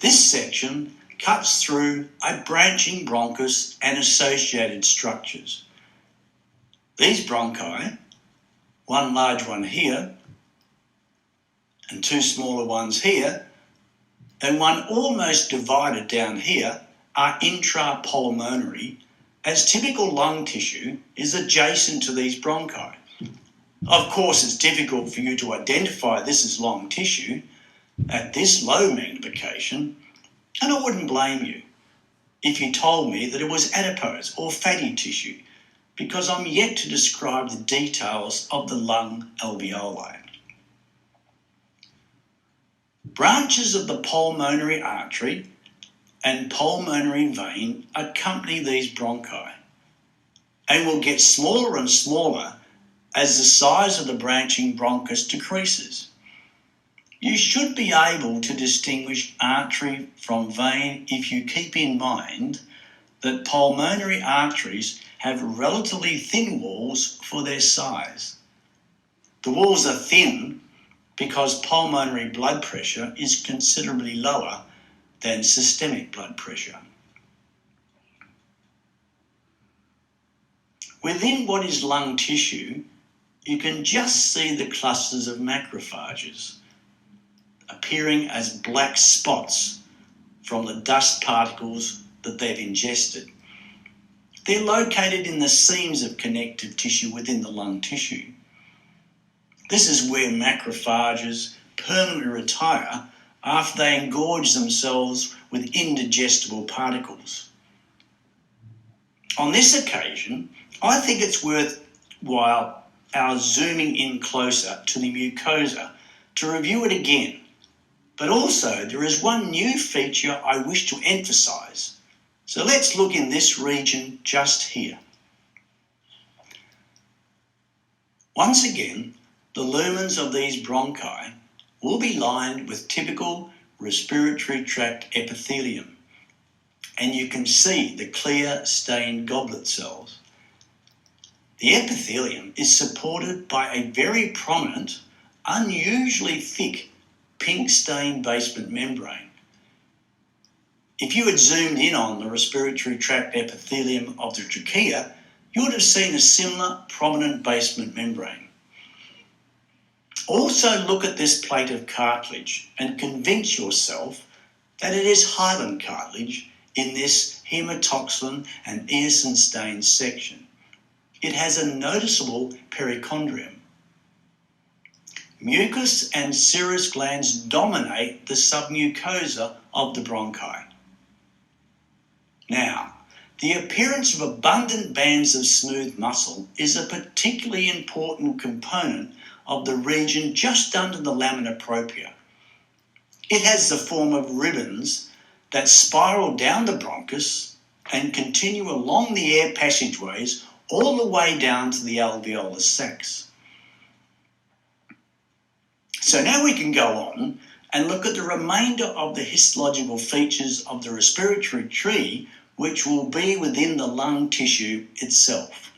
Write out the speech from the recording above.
This section cuts through a branching bronchus and associated structures. These bronchi, one large one here and two smaller ones here, and one almost divided down here, are intrapulmonary, as typical lung tissue is adjacent to these bronchi. Of course, it's difficult for you to identify this as lung tissue at this low magnification, and I wouldn't blame you if you told me that it was adipose or fatty tissue, because I'm yet to describe the details of the lung alveoli. Branches of the pulmonary artery and pulmonary vein accompany these bronchi and will get smaller and smaller as the size of the branching bronchus decreases. You should be able to distinguish artery from vein if you keep in mind that pulmonary arteries have relatively thin walls for their size. The walls are thin because pulmonary blood pressure is considerably lower than systemic blood pressure. Within what is lung tissue, you can just see the clusters of macrophages appearing as black spots from the dust particles that they've ingested. They're located in the seams of connective tissue within the lung tissue. This is where macrophages permanently retire after they engorge themselves with indigestible particles. On this occasion, I think it's worthwhile our zooming in closer to the mucosa to review it again. But also, there is one new feature I wish to emphasise. So let's look in this region just here. Once again, the lumens of these bronchi will be lined with typical respiratory tract epithelium, and you can see the clear stained goblet cells. The epithelium is supported by a very prominent, unusually thick, pink-stained basement membrane. If you had zoomed in on the respiratory tract epithelium of the trachea, you would have seen a similar prominent basement membrane. Also look at this plate of cartilage and convince yourself that it is hyaline cartilage in this hematoxylin and eosin stained section. It has a noticeable perichondrium. Mucus and serous glands dominate the submucosa of the bronchi. Now, the appearance of abundant bands of smooth muscle is a particularly important component of the region just under the lamina propria. It has the form of ribbons that spiral down the bronchus and continue along the air passageways all the way down to the alveolar sacs. So now we can go on and look at the remainder of the histological features of the respiratory tree, which will be within the lung tissue itself.